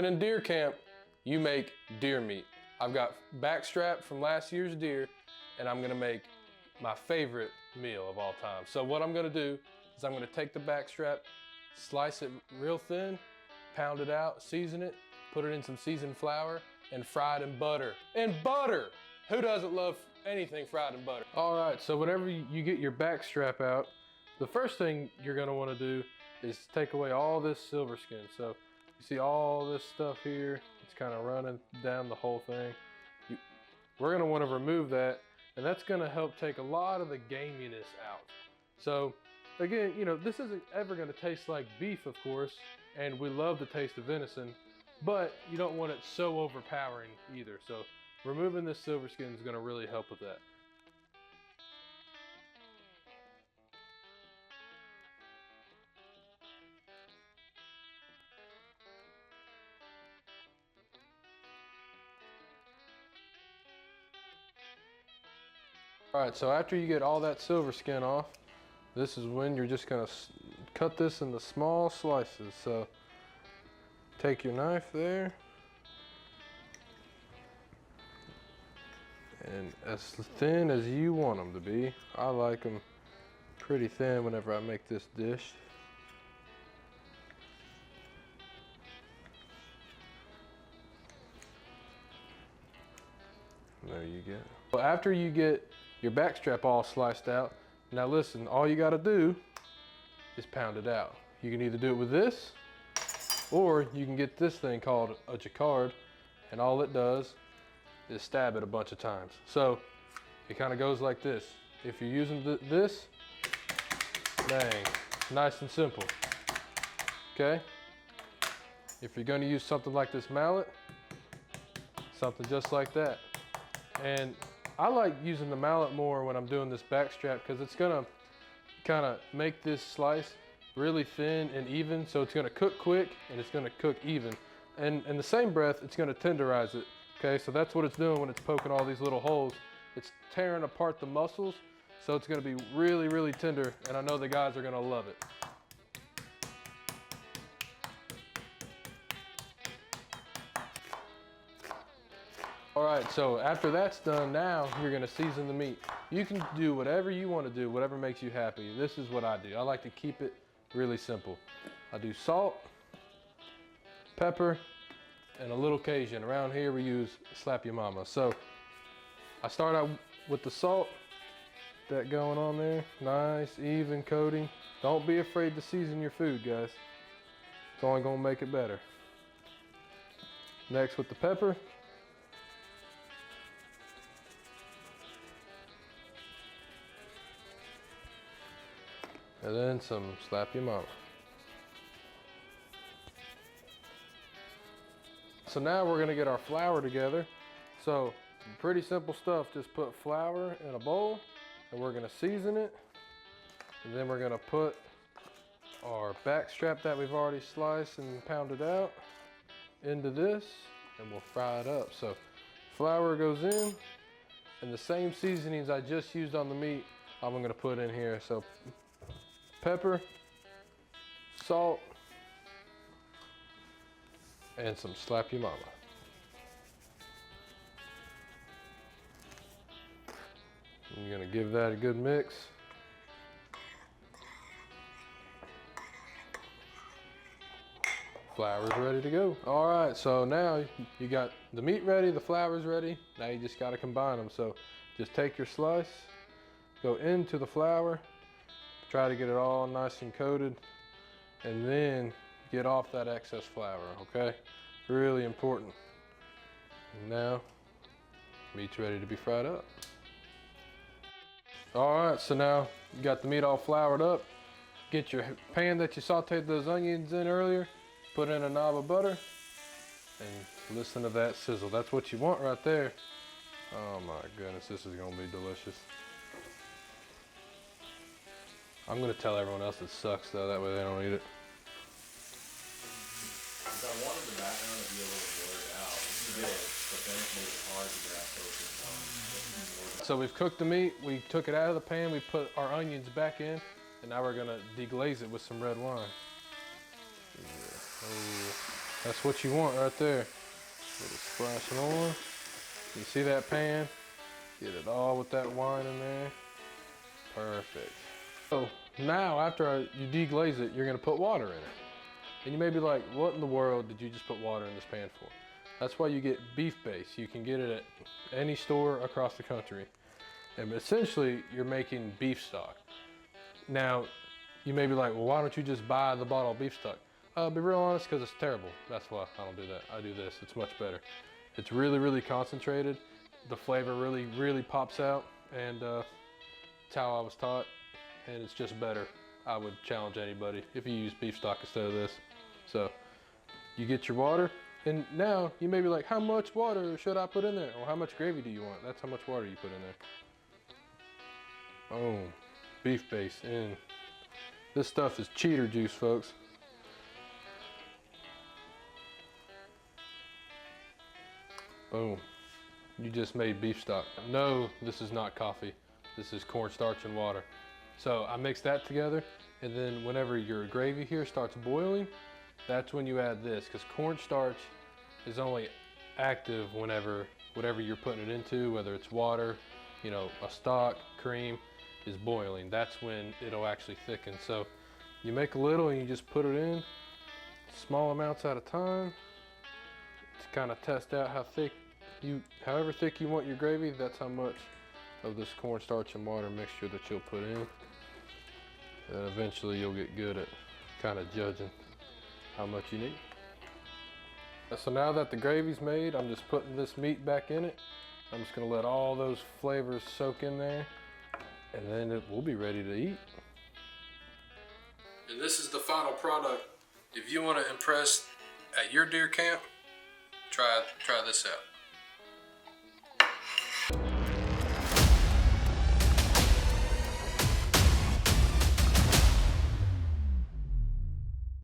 when in deer camp, you make deer meat. I've got backstrap from last year's deer, and I'm gonna make my favorite meal of all time. So what I'm gonna do is I'm gonna take the backstrap, slice it real thin, pound it out, season it, put it in some seasoned flour, and fry it in butter. In butter! Who doesn't love anything fried in butter? All right, so whenever you get your backstrap out, the first thing you're gonna wanna do is take away all this silver skin. So you see all this stuff here, it's kind of running down the whole thing. We're gonna wanna remove that, and that's gonna help take a lot of the gaminess out. So again, you know, this isn't ever gonna taste like beef, of course, and we love the taste of venison, but you don't want it so overpowering either. So removing this silver skin is gonna really help with that. All right, so after you get all that silver skin off, this is when you're just gonna cut this into small slices. So take your knife there, and as thin as you want them to be. I like them pretty thin whenever I make this dish. There you go. Well, after you get your backstrap all sliced out, now listen, all you gotta do is pound it out. You can either do it with this, or you can get this thing called a jacquard, and all it does is stab it a bunch of times. So it kind of goes like this. If you're using this, bang, nice and simple, okay? If you're gonna use something like this mallet, something just like that. And I like using the mallet more when I'm doing this backstrap because it's gonna kind of make this slice really thin and even, so it's gonna cook quick and it's gonna cook even. And in the same breath, it's gonna tenderize it, okay? So that's what it's doing when it's poking all these little holes. It's tearing apart the muscles, so it's gonna be really, really tender, and I know the guys are gonna love it. All right, so after that's done, now you're gonna season the meat. You can do whatever you wanna do, whatever makes you happy. This is what I do. I like to keep it really simple. I do salt, pepper, and a little Cajun. Around here we use Slap Your Mama. So I start out with the salt, that going on there. Nice, even coating. Don't be afraid to season your food, guys. It's only gonna make it better. Next with the pepper. And then some Slap Your Mama. So now we're gonna get our flour together. So pretty simple stuff. Just put flour in a bowl and we're gonna season it. And then we're gonna put our backstrap that we've already sliced and pounded out into this, and we'll fry it up. So flour goes in, and the same seasonings I just used on the meat, I'm gonna put in here. So pepper, salt, and some Slap Your Mama. I'm gonna give that a good mix. Flour's ready to go. All right, so now you got the meat ready, the flour's ready. Now you just gotta combine them. So just take your slice, go into the flour, try to get it all nice and coated, and then get off that excess flour, okay? Really important. And now, meat's ready to be fried up. All right, so now you got the meat all floured up. Get your pan that you sauteed those onions in earlier, put in a knob of butter, and listen to that sizzle. That's what you want right there. Oh my goodness, this is gonna be delicious. I'm gonna tell everyone else it sucks though, that way they don't eat it. So I wanted the background to be a little blurred out. It's good, but then it made it hard to grab focus on. So we've cooked the meat, we took it out of the pan, we put our onions back in, and now we're gonna deglaze it with some red wine. Yeah. Oh. That's what you want right there. Little splashing on. You see that pan? Get it all with that wine in there. Perfect. So now after you deglaze it, you're gonna put water in it. And you may be like, what in the world did you just put water in this pan for? That's why you get beef base. You can get it at any store across the country. And essentially, you're making beef stock. Now, you may be like, well, why don't you just buy the bottle of beef stock? I'll be real honest, because it's terrible. That's why I don't do that. I do this, it's much better. It's really, really concentrated. The flavor really, really pops out, and it's how I was taught, and it's just better. I would challenge anybody if you use beef stock instead of this. So, you get your water, and now you may be like, how much water should I put in there? Or how much gravy do you want? That's how much water you put in there. Boom, beef base in. This stuff is cheater juice, folks. Boom. You just made beef stock. No, this is not coffee. This is cornstarch and water. So I mix that together, and then whenever your gravy here starts boiling, that's when you add this, because cornstarch is only active whenever whatever you're putting it into, whether it's water, you know, a stock, cream, is boiling. That's when it'll actually thicken. So you make a little and you just put it in, small amounts at a time, to kind of test out how thick however thick you want your gravy, that's how much of this cornstarch and water mixture that you'll put in. And eventually you'll get good at kind of judging how much you need. So now that the gravy's made, I'm just putting this meat back in it. I'm just gonna let all those flavors soak in there, and then we'll be ready to eat. And this is the final product. If you want to impress at your deer camp, try this out.